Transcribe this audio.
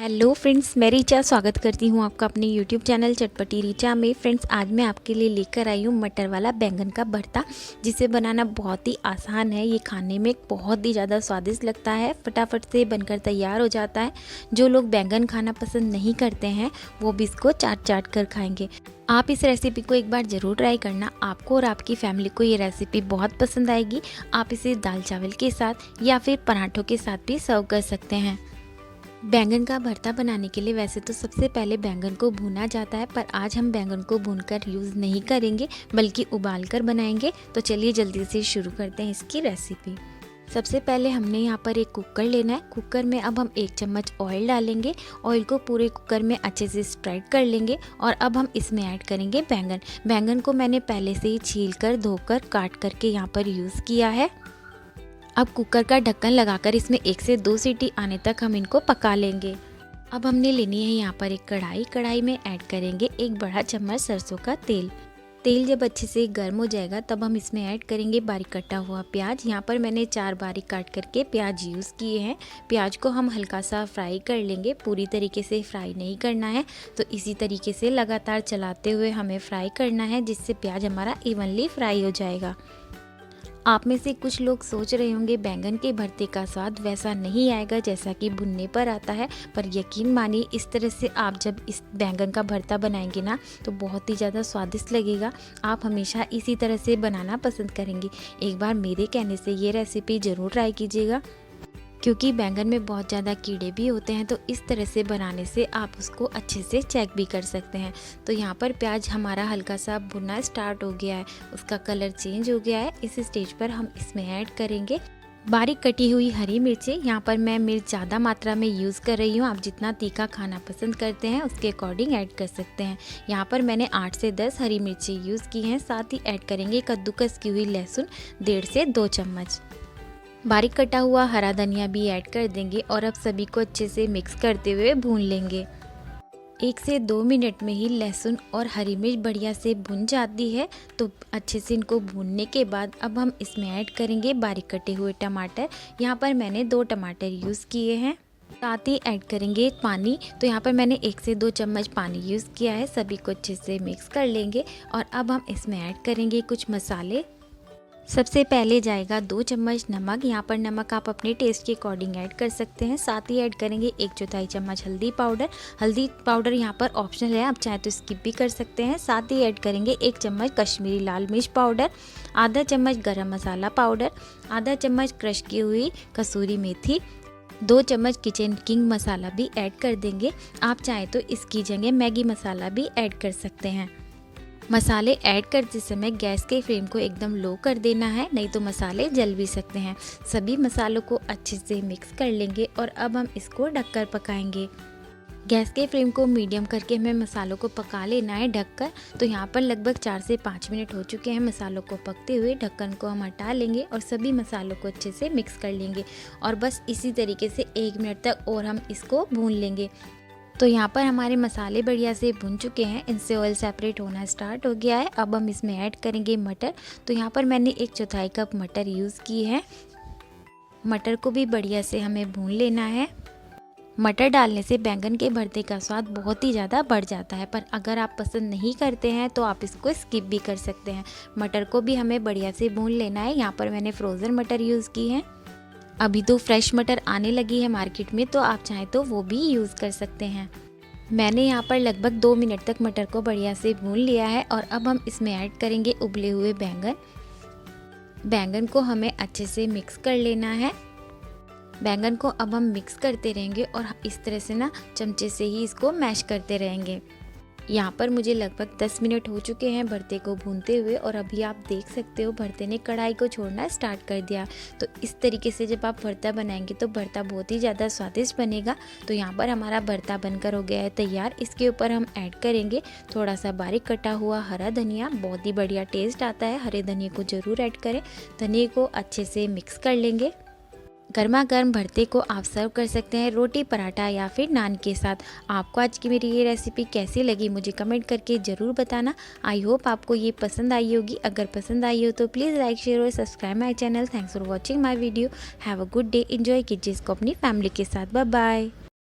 Hello friends, मैं रीचा स्वागत करती हूँ आपका अपने यूट्यूब चैनल चटपटी रीचा में। फ्रेंड्स, आज मैं आपके लिए लेकर आई हूँ मटर वाला बैंगन का भरता, जिसे बनाना बहुत ही आसान है। ये खाने में बहुत ही ज़्यादा स्वादिष्ट लगता है, फटाफट से बनकर तैयार हो जाता है। जो लोग बैंगन खाना पसंद नहीं करते हैं वो भी इसको चाट चाट कर खाएंगे। आप इस रेसिपी को एक बार ज़रूर ट्राई करना, आपको और आपकी फैमिली को ये रेसिपी बहुत पसंद आएगी। आप इसे दाल चावल के साथ या फिर पराठों के साथ भी सर्व कर सकते हैं। बैंगन का भरता बनाने के लिए वैसे तो सबसे पहले बैंगन को भूना जाता है, पर आज हम बैंगन को भूनकर यूज़ नहीं करेंगे बल्कि उबालकर बनाएंगे। तो चलिए जल्दी से शुरू करते हैं इसकी रेसिपी। सबसे पहले हमने यहाँ पर एक कुकर लेना है। कुकर में अब हम 1 चम्मच ऑयल डालेंगे। ऑयल को पूरे कुकर में अच्छे से स्प्रेड कर लेंगे और अब हम इसमें ऐड करेंगे बैंगन। बैंगन को मैंने पहले से ही छील कर धोकर काट करके यहाँ पर यूज़ किया है। अब कुकर का ढक्कन लगाकर इसमें 1 से 2 सीटी आने तक हम इनको पका लेंगे। अब हमने लेनी है यहाँ पर एक कढ़ाई। कढ़ाई में ऐड करेंगे 1 बड़ा चम्मच सरसों का तेल। तेल जब अच्छे से गर्म हो जाएगा तब हम इसमें ऐड करेंगे बारीक कटा हुआ प्याज। यहाँ पर मैंने 4 बारीक काट करके प्याज यूज़ किए हैं। प्याज को हम हल्का सा फ्राई कर लेंगे, पूरी तरीके से फ्राई नहीं करना है। तो इसी तरीके से लगातार चलाते हुए हमें फ्राई करना है, जिससे प्याज हमारा इवनली फ्राई हो जाएगा। आप में से कुछ लोग सोच रहे होंगे बैंगन के भरते का स्वाद वैसा नहीं आएगा जैसा कि भुनने पर आता है, पर यकीन मानिए इस तरह से आप जब इस बैंगन का भरता बनाएंगे ना तो बहुत ही ज़्यादा स्वादिष्ट लगेगा। आप हमेशा इसी तरह से बनाना पसंद करेंगे। एक बार मेरे कहने से ये रेसिपी ज़रूर ट्राई कीजिएगा, क्योंकि बैंगन में बहुत ज़्यादा कीड़े भी होते हैं। तो इस तरह से बनाने से आप उसको अच्छे से चेक भी कर सकते हैं। तो यहाँ पर प्याज हमारा हल्का सा भुनना स्टार्ट हो गया है, उसका कलर चेंज हो गया है। इस स्टेज पर हम इसमें ऐड करेंगे बारीक कटी हुई हरी मिर्चें। यहाँ पर मैं मिर्च ज़्यादा मात्रा में यूज़ कर रही हूँ। आप जितना तीखा खाना पसंद करते हैं उसके अकॉर्डिंग ऐड कर सकते हैं। यहाँ पर मैंने 8 से 10 हरी मिर्चें यूज़ की हैं। साथ ही ऐड करेंगे कद्दूकस की हुई लहसुन 1.5 से 2 चम्मच। बारीक कटा हुआ हरा धनिया भी ऐड कर देंगे और अब सभी को अच्छे से मिक्स करते हुए भून लेंगे। 1 से 2 मिनट में ही लहसुन और हरी मिर्च बढ़िया से भुन जाती है। तो अच्छे से इनको भूनने के बाद अब हम इसमें ऐड करेंगे बारीक कटे हुए टमाटर। यहाँ पर मैंने 2 टमाटर यूज़ किए हैं। साथ ही ऐड करेंगे पानी। तो यहाँ पर मैंने 1 से 2 चम्मच पानी यूज़ किया है। सभी को अच्छे से मिक्स कर लेंगे और अब हम इसमें ऐड करेंगे कुछ मसाले। सबसे पहले जाएगा 2 चम्मच नमक। यहाँ पर नमक आप अपने टेस्ट के अकॉर्डिंग ऐड कर सकते हैं। साथ ही ऐड करेंगे 1/4 चम्मच हल्दी पाउडर। हल्दी पाउडर यहाँ पर ऑप्शनल है, आप चाहे तो स्किप भी कर सकते हैं। साथ ही ऐड करेंगे 1 चम्मच कश्मीरी लाल मिर्च पाउडर, आधा चम्मच गरम मसाला पाउडर, आधा चम्मच क्रश की हुई कसूरी मेथी, 2 चम्मच किचन किंग मसाला भी ऐड कर देंगे। आप चाहे तो इसकी जगह मैगी मसाला भी ऐड कर सकते हैं। मसाले ऐड करते समय गैस के फ्लेम को एकदम लो कर देना है, नहीं तो मसाले जल भी सकते हैं। सभी मसालों को अच्छे से मिक्स कर लेंगे और अब हम इसको ढककर पकाएंगे। गैस के फ्लेम को मीडियम करके हमें मसालों को पका लेना है ढककर। तो यहाँ पर लगभग 4 से 5 मिनट हो चुके हैं मसालों को पकते हुए। ढक्कन को हम हटा लेंगे और सभी मसालों को अच्छे से मिक्स कर लेंगे और बस इसी तरीके से 1 मिनट तक और हम इसको भून लेंगे। तो यहाँ पर हमारे मसाले बढ़िया से भुन चुके हैं, इनसे ऑयल सेपरेट होना स्टार्ट हो गया है। अब हम इसमें ऐड करेंगे मटर। तो यहाँ पर मैंने 1/4 कप मटर यूज़ की है। मटर को भी बढ़िया से हमें भून लेना है। मटर डालने से बैंगन के भरते का स्वाद बहुत ही ज़्यादा बढ़ जाता है, पर अगर आप पसंद नहीं करते हैं तो आप इसको स्किप भी कर सकते हैं। मटर को भी हमें बढ़िया से भून लेना है। यहाँ पर मैंने फ्रोज़न मटर यूज़ की है। अभी तो फ्रेश मटर आने लगी है मार्केट में, तो आप चाहें तो वो भी यूज़ कर सकते हैं। मैंने यहाँ पर लगभग 2 मिनट तक मटर को बढ़िया से भून लिया है और अब हम इसमें ऐड करेंगे उबले हुए बैंगन। बैंगन को हमें अच्छे से मिक्स कर लेना है। बैंगन को अब हम मिक्स करते रहेंगे और इस तरह से ना चमचे से ही इसको मैश करते रहेंगे। यहाँ पर मुझे लगभग 10 मिनट हो चुके हैं भरते को भूनते हुए और अभी आप देख सकते हो भरते ने कढ़ाई को छोड़ना स्टार्ट कर दिया। तो इस तरीके से जब आप भरता बनाएंगे तो भरता बहुत ही ज़्यादा स्वादिष्ट बनेगा। तो यहाँ पर हमारा भरता बनकर हो गया है तैयार। इसके ऊपर हम ऐड करेंगे थोड़ा सा बारीक कटा हुआ हरा धनिया। बहुत ही बढ़िया टेस्ट आता है, हरे धनिए को ज़रूर ऐड करें। धनिए को अच्छे से मिक्स कर लेंगे। गर्मा गर्म भरते को आप सर्व कर सकते हैं रोटी, पराठा या फिर नान के साथ। आपको आज की मेरी ये रेसिपी कैसी लगी मुझे कमेंट करके ज़रूर बताना। आई होप आपको ये पसंद आई होगी। अगर पसंद आई हो तो प्लीज़ लाइक, शेयर और subscribe my channel. Thanks for watching my video. Have a good day. Enjoy कीजिए इसको अपनी फैमिली के साथ। Bye bye.